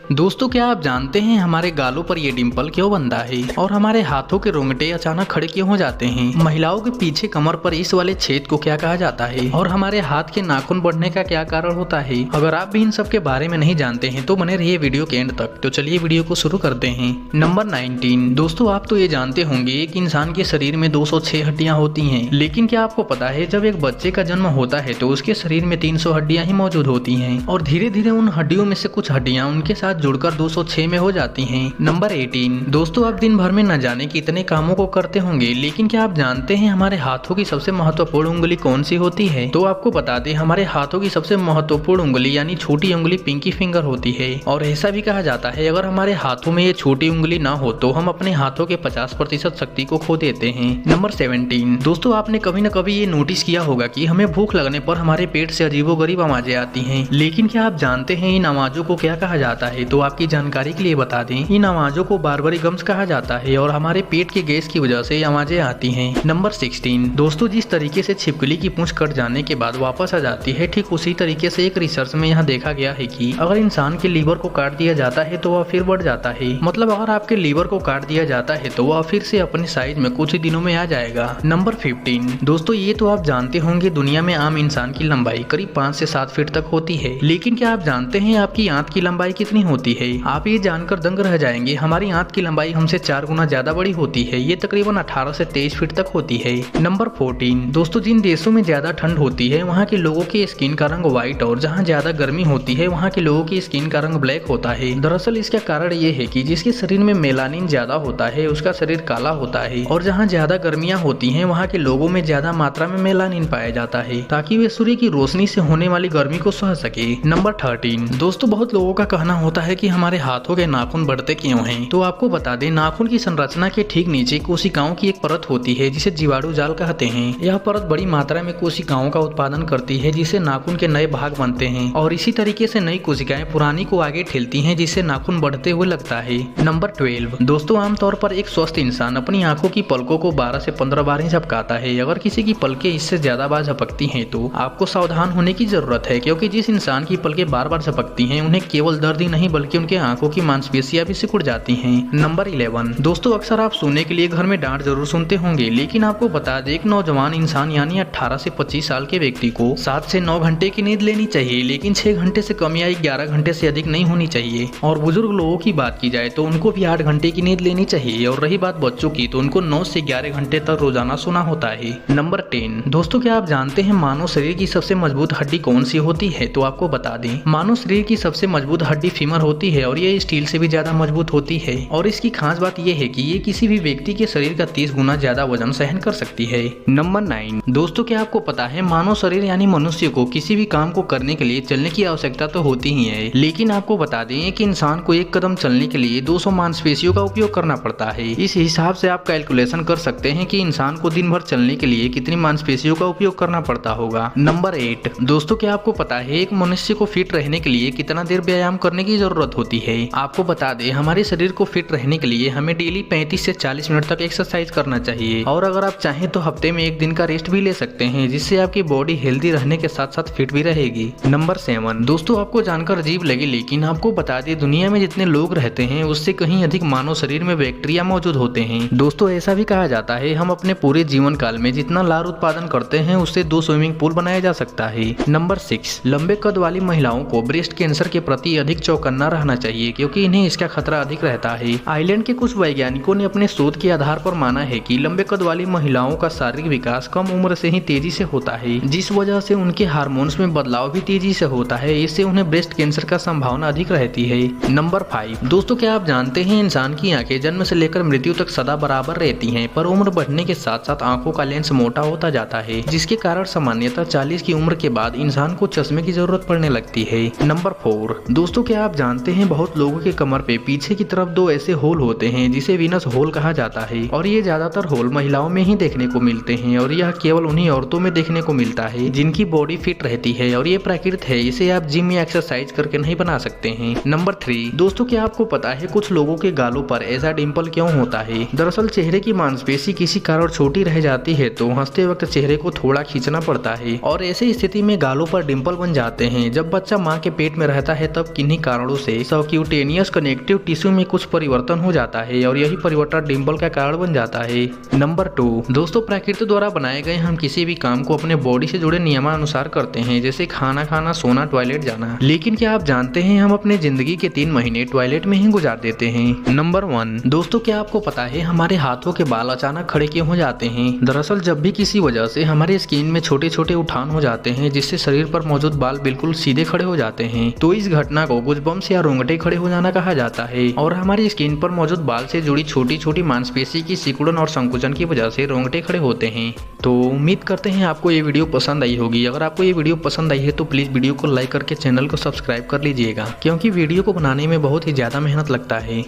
दोस्तों, क्या आप जानते हैं हमारे गालों पर ये डिंपल क्यों बनता है और हमारे हाथों के रोंगटे अचानक खड़े क्यों हो जाते हैं? महिलाओं के पीछे कमर पर इस वाले छेद को क्या कहा जाता है और हमारे हाथ के नाखून बढ़ने का क्या कारण होता है? अगर आप भी इन सब के बारे में नहीं जानते हैं तो बने रहिए वीडियो के एंड तक। तो चलिए वीडियो को शुरू करते हैं। नंबर 19। दोस्तों, आप तो ये जानते होंगे एक इंसान के शरीर में 206 हड्डियां होती हैं, लेकिन क्या आपको पता है जब एक बच्चे का जन्म होता है तो उसके शरीर में 300 हड्डियां ही मौजूद होती हैं और धीरे धीरे उन हड्डियों में से कुछ हड्डियां उनके साथ जुड़कर 206 में हो जाती हैं। नंबर 18। दोस्तों, आप दिन भर में न जाने कितने कामों को करते होंगे, लेकिन क्या आप जानते हैं हमारे हाथों की सबसे महत्वपूर्ण उंगली कौन सी होती है? तो आपको बता दें हमारे हाथों की सबसे महत्वपूर्ण उंगली यानी छोटी उंगली पिंकी फिंगर होती है और ऐसा भी कहा जाता है अगर हमारे हाथों में ये छोटी उंगली ना हो तो हम अपने हाथों के 50% शक्ति को खो देते हैं। नंबर 17। दोस्तों, आपने कभी न कभी ये नोटिस किया होगा कि हमें भूख लगने पर हमारे पेट से अजीबोगरीब आवाजें आती हैं, लेकिन क्या आप जानते हैं इन आवाजों को क्या कहा जाता है? तो आपकी जानकारी के लिए बता दें इन आवाजों को बारबरी गम्स कहा जाता है और हमारे पेट के गैस की वजह से ये आवाजें आती हैं। नंबर 16। दोस्तों, जिस तरीके से छिपकली की पूंछ कट जाने के बाद वापस आ जाती है, ठीक उसी तरीके से एक रिसर्च में यहाँ देखा गया है कि अगर इंसान के लीवर को काट दिया जाता है तो वह फिर बढ़ जाता है। मतलब अगर आपके लीवर को काट दिया जाता है तो वह फिर से अपने साइज में कुछ ही दिनों में आ जाएगा। नंबर 15। दोस्तों, ये तो आप जानते होंगे दुनिया में आम इंसान की लंबाई करीब 5 से 7 फीट तक होती है, लेकिन क्या आप जानते हैं आपकी आंत की लंबाई कितनी होती है? आप ये जानकर दंग रह जाएंगे। हमारी आंत की लंबाई हमसे 4 गुना ज्यादा बड़ी होती है। ये तकरीबन 18 से 23 फीट तक होती है। नंबर 14। दोस्तों, जिन देशों में ज्यादा ठंड होती है वहाँ के लोगों की स्किन का रंग व्हाइट और जहाँ ज्यादा गर्मी होती है वहाँ के लोगों की स्किन का रंग ब्लैक होता है। दरअसल इसका कारण ये है कि जिसके शरीर में मेलानिन ज्यादा होता है उसका शरीर काला होता है और जहाँ ज्यादा गर्मियाँ होती है वहाँ के लोगों में ज्यादा मात्रा में मेलानिन पाया जाता है ताकि वे सूर्य की रोशनी से होने वाली गर्मी को सह सके। नंबर 13। दोस्तों, बहुत लोगों का कहना होता है कि हमारे हाथों के नाखून बढ़ते क्यों हैं? तो आपको बता दें नाखून की संरचना के ठीक नीचे कोशिकाओं की एक परत होती है जिसे जीवाणु जाल कहते हैं। यह परत बड़ी मात्रा में कोशिकाओं का उत्पादन करती है जिससे नाखून के नए भाग बनते हैं और इसी तरीके से नई कोशिकाएं पुरानी को आगे ठेलती हैं जिससे नाखून बढ़ते हुए लगता है। नंबर 12। दोस्तों, आमतौर पर एक स्वस्थ इंसान अपनी आंखों की पलकों को 12 से 15 बार ही झपकाता है। अगर किसी की पलकें इससे ज्यादा बार झपकती हैं तो आपको सावधान होने की जरूरत है, क्योंकि जिस इंसान की पलकें बार बार झपकती हैं उन्हें केवल दर्द ही नहीं बल्कि उनके आंखों की मांसपेशियां भी सिकुड़ जाती हैं। नंबर 11। दोस्तों, अक्सर आप सोने के लिए घर में डांट जरूर सुनते होंगे, लेकिन आपको बता दें एक नौजवान इंसान यानी 18 से 25 साल के व्यक्ति को 7 से 9 घंटे की नींद लेनी चाहिए, लेकिन 6 घंटे से कम या 11 घंटे से अधिक नहीं होनी चाहिए। और बुजुर्ग लोगों की बात की जाए तो उनको भी 8 घंटे की नींद लेनी चाहिए और रही बात बच्चों की तो उनको 9 से 11 घंटे तक रोजाना सोना होता है। नंबर 10। दोस्तों, क्या आप जानते हैं मानव शरीर की सबसे मजबूत हड्डी कौन सी होती है? तो आपको बता दें मानव शरीर की सबसे मजबूत हड्डी फीमर होती है और ये स्टील से भी ज्यादा मजबूत होती है और इसकी खास बात यह है कि ये किसी भी व्यक्ति के शरीर का 30 गुना ज्यादा वजन सहन कर सकती है। नंबर 9। दोस्तों, क्या आपको पता है मानव शरीर यानी मनुष्य को किसी भी काम को करने के लिए चलने की आवश्यकता तो होती ही है, लेकिन आपको बता दें कि इंसान को एक कदम चलने के लिए 200 मांसपेशियों का उपयोग करना पड़ता है। इस हिसाब से आप कैलकुलेशन कर सकते हैं कि इंसान को दिन भर चलने के लिए कितनी मांसपेशियों का उपयोग करना पड़ता होगा। नंबर 8। दोस्तों, क्या आपको पता है एक मनुष्य को फिट रहने के लिए कितना देर व्यायाम करने की जरूरत होती है? आपको बता दें हमारे शरीर को फिट रहने के लिए हमें डेली 35 से 40 मिनट तक एक्सरसाइज करना चाहिए और अगर आप चाहें तो हफ्ते में 1 दिन का रेस्ट भी ले सकते हैं जिससे आपकी बॉडी हेल्दी रहने के साथ साथ फिट भी रहेगी। नंबर 7। दोस्तों, आपको जानकर अजीब लगे लेकिन आपको बता दें दुनिया में जितने लोग रहते हैं उससे कहीं अधिक मानव शरीर में बैक्टीरिया मौजूद होते हैं। दोस्तों, ऐसा भी कहा जाता है हम अपने पूरे जीवन काल में जितना लार उत्पादन करते हैं उससे 2 स्विमिंग पूल बनाया जा सकता है। नंबर 6। लंबे कद वाली महिलाओं को ब्रेस्ट कैंसर के प्रति अधिक चौकन्ना रहना चाहिए क्योंकि इन्हें इसका खतरा अधिक रहता है। आयरलैंड के कुछ वैज्ञानिकों ने अपने शोध के आधार पर माना है कि लंबे कद वाली महिलाओं का शारीरिक विकास कम उम्र से ही तेजी से होता है, जिस वजह से उनके हार्मोन्स में बदलाव भी तेजी से होता है। इससे उन्हें ब्रेस्ट कैंसर का संभावना अधिक रहती है। नंबर 5। दोस्तों, क्या आप जानते हैं इंसान की आंखें जन्म से लेकर मृत्यु तक सदा बराबर रहती हैं, पर उम्र बढ़ने के साथ साथ आंखों का लेंस मोटा होता जाता है, जिसके कारण सामान्यतः 40 की उम्र के बाद इंसान को चश्मे की जरूरत पड़ने लगती है। नंबर 4। दोस्तों, क्या आप जानते हैं बहुत लोगों के कमर पे पीछे की तरफ 2 ऐसे होल होते हैं जिसे वीनस होल कहा जाता है और ये ज्यादातर होल महिलाओं में ही देखने को मिलते हैं और यह केवल उन्हीं औरतों में देखने को मिलता है जिनकी बॉडी फिट रहती है और ये प्राकृतिक है, इसे आप जिम या एक्सरसाइज करके नहीं बना सकते हैं। नंबर 3। दोस्तों, क्या आपको पता है कुछ लोगों के गालों पर ऐसा डिंपल क्यों होता है? दरअसल चेहरे की मांसपेशी किसी कारण छोटी रह जाती है तो हंसते वक्त चेहरे को थोड़ा खींचना पड़ता है और ऐसी स्थिति में गालों पर डिंपल बन जाते हैं। जब बच्चा माँ के पेट में रहता है तब किन्हीं कारणों से सबक्यूटेनियस कनेक्टिव टिश्यू में कुछ परिवर्तन हो जाता है और यही परिवर्तन डिम्पल का कारण बन जाता है। नंबर 2, दोस्तों प्रकृति द्वारा बनाए गए हम किसी भी काम को अपने बॉडी से जुड़े नियमानुसार करते हैं, जैसे खाना खाना, सोना, टॉयलेट जाना। लेकिन क्या आप जानते हैं हम अपने जिंदगी के 3 महीने टॉयलेट में ही गुजार देते हैं। नंबर 1, दोस्तों क्या आपको पता है हमारे हाथों के बाल अचानक खड़े क्यों हो जाते हैं? दरअसल जब भी किसी वजह से हमारे स्किन में छोटे छोटे उठान हो जाते हैं जिससे शरीर पर मौजूद बाल बिल्कुल सीधे खड़े हो जाते हैं, तो इस घटना को गूज़बम्प्स या रोंगटे खड़े हो जाना कहा जाता है। और हमारी स्किन पर मौजूद बाल से जुड़ी छोटी छोटी मांसपेशी की सिकुड़न और संकुचन की वजह से रोंगटे खड़े होते हैं। तो उम्मीद करते हैं आपको ये वीडियो पसंद आई होगी। अगर आपको ये वीडियो पसंद आई है तो प्लीज वीडियो को लाइक करके चैनल को सब्सक्राइब कर लीजिएगा, क्योंकि वीडियो को बनाने में बहुत ही ज्यादा मेहनत लगता है।